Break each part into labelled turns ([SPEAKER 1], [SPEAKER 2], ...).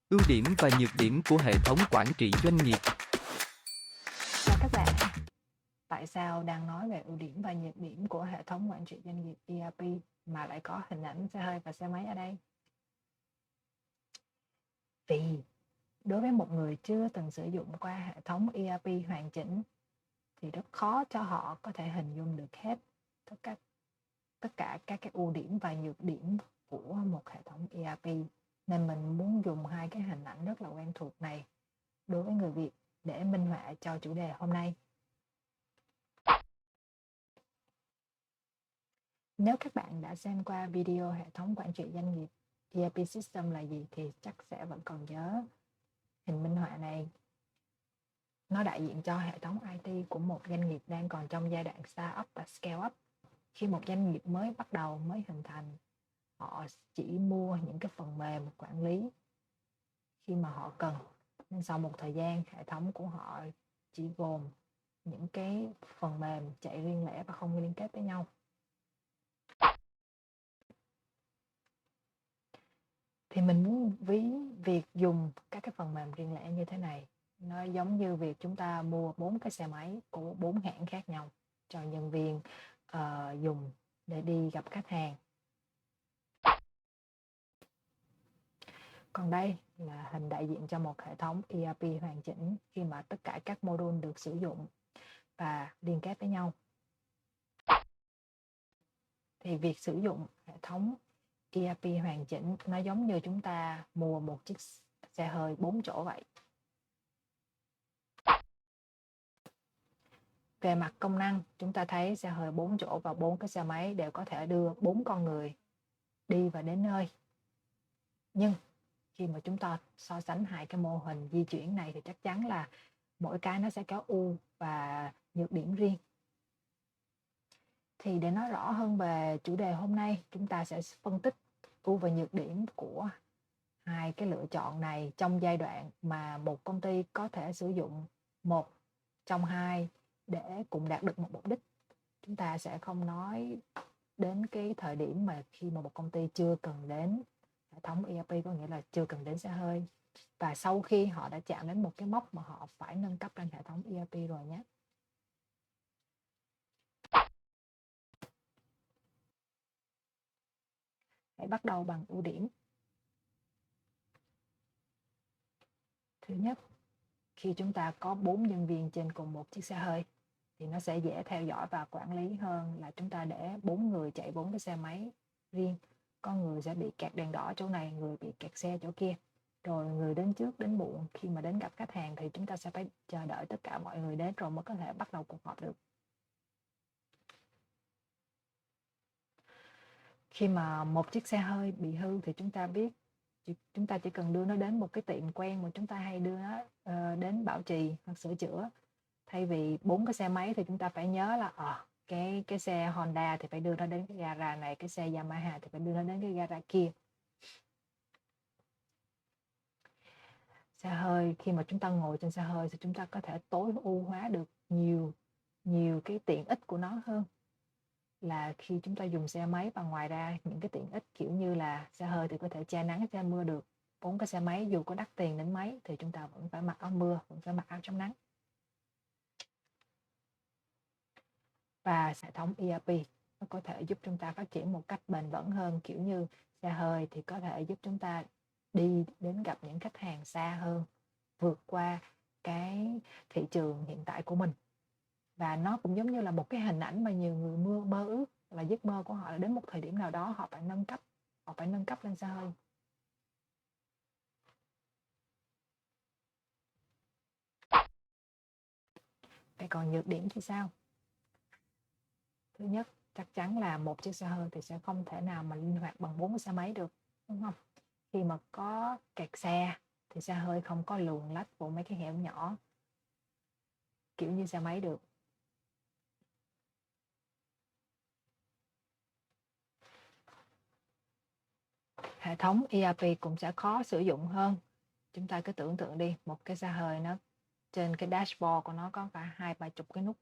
[SPEAKER 1] Ưu điểm và nhược điểm của hệ thống quản trị doanh nghiệp.
[SPEAKER 2] Chào các bạn, tại sao đang nói về ưu điểm và nhược điểm của hệ thống quản trị doanh nghiệp ERP mà lại có hình ảnh xe hơi và xe máy ở đây? Vì đối với một người chưa từng sử dụng qua hệ thống ERP hoàn chỉnh thì rất khó cho họ có thể hình dung được hết tất cả các cái ưu điểm và nhược điểm của một hệ thống ERP. Nên mình muốn dùng hai cái hình ảnh rất là quen thuộc này đối với người Việt để minh họa cho chủ đề hôm nay. Nếu các bạn đã xem qua video hệ thống quản trị doanh nghiệp ERP System là gì thì chắc sẽ vẫn còn nhớ hình minh họa này. Nó đại diện cho hệ thống IT của một doanh nghiệp đang còn trong giai đoạn startup và scale up. Khi một doanh nghiệp mới bắt đầu, mới hình thành, họ chỉ mua những cái phần mềm quản lý khi mà họ cần. Nên sau một thời gian, hệ thống của họ chỉ gồm những cái phần mềm chạy riêng lẻ và không liên kết với nhau. Thì mình muốn ví việc dùng các cái phần mềm riêng lẻ như thế này, nó giống như việc chúng ta mua 4 cái xe máy của 4 hãng khác nhau cho nhân viên dùng để đi gặp khách hàng. Còn đây là hình đại diện cho một hệ thống ERP hoàn chỉnh khi mà tất cả các module được sử dụng và liên kết với nhau. Thì việc sử dụng hệ thống ERP hoàn chỉnh nó giống như chúng ta mua một chiếc xe hơi 4 chỗ vậy. Về mặt công năng, chúng ta thấy xe hơi 4 chỗ và 4 cái xe máy đều có thể đưa 4 con người đi và đến nơi. Nhưng khi mà chúng ta so sánh hai cái mô hình di chuyển này thì chắc chắn là mỗi cái nó sẽ có ưu và nhược điểm riêng. Thì để nói rõ hơn về chủ đề hôm nay, chúng ta sẽ phân tích ưu và nhược điểm của hai cái lựa chọn này trong giai đoạn mà một công ty có thể sử dụng một trong hai để cùng đạt được một mục đích. Chúng ta sẽ không nói đến cái thời điểm mà khi mà một công ty chưa cần đến hệ thống ERP, có nghĩa là chưa cần đến xe hơi, và sau khi họ đã chạm đến một cái mốc mà họ phải nâng cấp lên hệ thống ERP rồi nhé. Hãy bắt đầu bằng ưu điểm. Thứ nhất, khi chúng ta có 4 nhân viên trên cùng một chiếc xe hơi thì nó sẽ dễ theo dõi và quản lý hơn là chúng ta để 4 người chạy 4 cái xe máy riêng. Có người sẽ bị kẹt đèn đỏ chỗ này, người bị kẹt xe chỗ kia. Rồi người đến trước đến muộn, khi mà đến gặp khách hàng thì chúng ta sẽ phải chờ đợi tất cả mọi người đến rồi mới có thể bắt đầu cuộc họp được. Khi mà một chiếc xe hơi bị hư thì chúng ta biết chúng ta chỉ cần đưa nó đến một cái tiệm quen mà chúng ta hay đưa nó đến bảo trì hoặc sửa chữa. Thay vì 4 cái xe máy thì chúng ta phải nhớ là cái xe Honda thì phải đưa nó đến cái gara này, cái xe Yamaha thì phải đưa nó đến cái gara kia. Xe hơi, khi mà chúng ta ngồi trên xe hơi thì chúng ta có thể tối ưu hóa được nhiều cái tiện ích của nó hơn là khi chúng ta dùng xe máy. Và ngoài ra những cái tiện ích kiểu như là xe hơi thì có thể che nắng che mưa được. 4 cái xe máy dù có đắt tiền đến mấy thì chúng ta vẫn phải mặc áo mưa, vẫn phải mặc áo chống nắng. Và hệ thống ERP nó có thể giúp chúng ta phát triển một cách bền vững hơn, kiểu như xe hơi thì có thể giúp chúng ta đi đến gặp những khách hàng xa hơn, vượt qua cái thị trường hiện tại của mình. Và nó cũng giống như là một cái hình ảnh mà nhiều người mơ ước, là giấc mơ của họ là đến một thời điểm nào đó họ phải nâng cấp lên xe hơi. Vậy còn nhược điểm thì sao? Thứ nhất, chắc chắn là một chiếc xe hơi thì sẽ không thể nào mà linh hoạt bằng 4 cái xe máy được, đúng không? Khi mà có kẹt xe thì xe hơi không có luồn lách vào mấy cái hẻm nhỏ kiểu như xe máy được. Hệ thống ERP cũng sẽ khó sử dụng hơn. Chúng ta cứ tưởng tượng đi, một cái xe hơi nó trên cái dashboard của nó có cả 20-30 cái nút.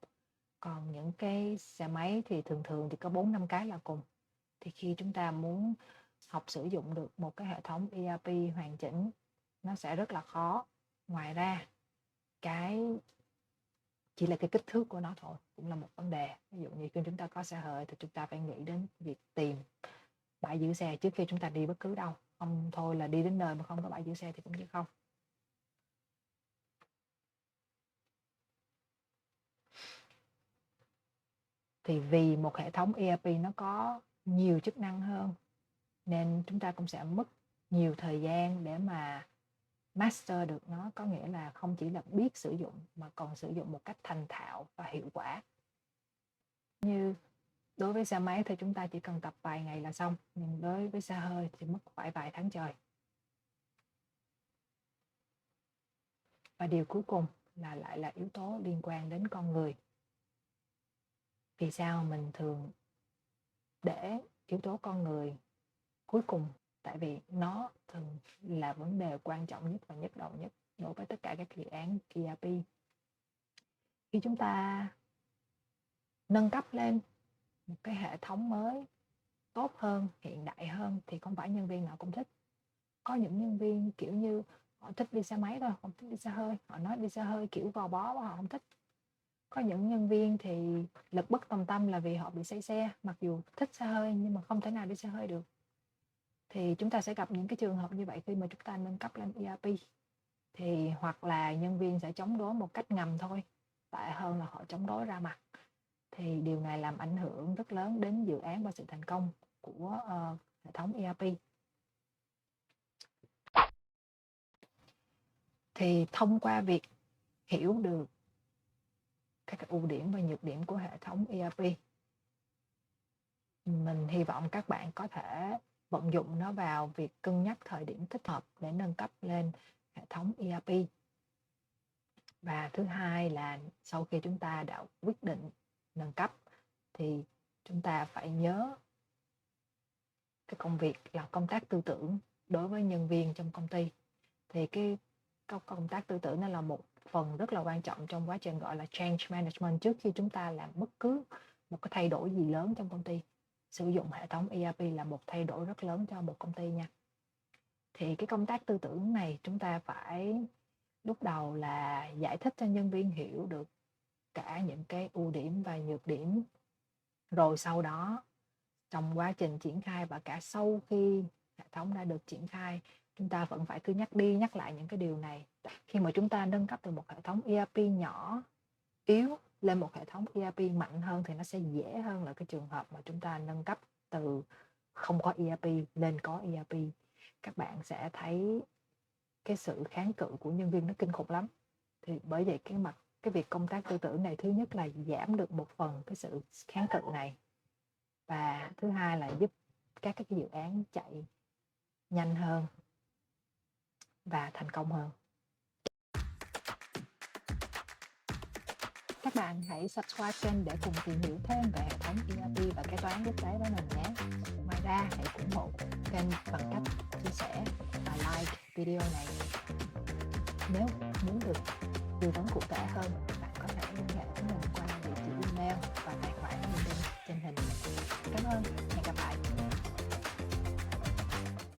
[SPEAKER 2] Còn những cái xe máy thì thường thì có 4-5 cái là cùng. Thì khi chúng ta muốn học sử dụng được một cái hệ thống ERP hoàn chỉnh nó sẽ rất là khó. Ngoài ra chỉ là cái kích thước của nó thôi cũng là một vấn đề. Ví dụ như khi chúng ta có xe hơi thì chúng ta phải nghĩ đến việc tìm bãi giữ xe trước khi chúng ta đi bất cứ đâu. Không thôi là đi đến nơi mà không có bãi giữ xe thì cũng như không. Thì vì một hệ thống ERP nó có nhiều chức năng hơn nên chúng ta cũng sẽ mất nhiều thời gian để mà master được nó, có nghĩa là không chỉ là biết sử dụng mà còn sử dụng một cách thành thạo và hiệu quả. Như đối với xe máy thì chúng ta chỉ cần tập vài ngày là xong, nhưng đối với xe hơi thì mất phải vài tháng trời. Và điều cuối cùng lại là yếu tố liên quan đến con người. Vì sao mình thường để yếu tố con người cuối cùng? Tại vì nó thường là vấn đề quan trọng nhất và nhức đầu nhất đối với tất cả các dự án ERP. Khi chúng ta nâng cấp lên một cái hệ thống mới tốt hơn, hiện đại hơn thì không phải nhân viên nào cũng thích. Có những nhân viên kiểu như họ thích đi xe máy thôi, không thích đi xe hơi. Họ nói đi xe hơi kiểu gò bó và họ không thích. Có những nhân viên thì lực bất tòng tâm là vì họ bị say xe, mặc dù thích xe hơi nhưng mà không thể nào đi xe hơi được. Thì chúng ta sẽ gặp những cái trường hợp như vậy khi mà chúng ta nâng cấp lên ERP. Thì hoặc là nhân viên sẽ chống đối một cách ngầm thôi, tệ hơn là họ chống đối ra mặt. Thì điều này làm ảnh hưởng rất lớn đến dự án và sự thành công của hệ thống ERP. Thì thông qua việc hiểu được các ưu điểm và nhược điểm của hệ thống ERP, mình hy vọng các bạn có thể vận dụng nó vào việc cân nhắc thời điểm thích hợp để nâng cấp lên hệ thống ERP. Và thứ hai là sau khi chúng ta đã quyết định nâng cấp thì chúng ta phải nhớ cái công việc là công tác tư tưởng đối với nhân viên trong công ty. Thì cái công tác tư tưởng nó là một phần rất là quan trọng trong quá trình gọi là change management. Trước khi chúng ta làm bất cứ một cái thay đổi gì lớn trong công ty, sử dụng hệ thống ERP là một thay đổi rất lớn cho một công ty nha. Thì cái công tác tư tưởng này chúng ta phải lúc đầu là giải thích cho nhân viên hiểu được cả những cái ưu điểm và nhược điểm. Rồi sau đó trong quá trình triển khai và cả sau khi hệ thống đã được triển khai, chúng ta vẫn phải cứ nhắc đi nhắc lại những cái điều này. Khi mà chúng ta nâng cấp từ một hệ thống ERP nhỏ, yếu lên một hệ thống ERP mạnh hơn thì nó sẽ dễ hơn là cái trường hợp mà chúng ta nâng cấp từ không có ERP lên có ERP. Các bạn sẽ thấy cái sự kháng cự của nhân viên nó kinh khủng lắm. Thì bởi vậy cái việc công tác tư tưởng này, thứ nhất là giảm được một phần cái sự kháng cự này, và thứ hai là giúp các cái dự án chạy nhanh hơn và thành công hơn. Các bạn hãy subscribe kênh để cùng tìm hiểu thêm về hệ thống ERP và kế toán quốc tế với mình nhé. Ngoài ra hãy ủng hộ kênh bằng cách chia sẻ và like video này. Nếu muốn được tư vấn cụ thể hơn, bạn có thể liên hệ với mình qua địa chỉ email và tài khoản trên hình. Cảm ơn.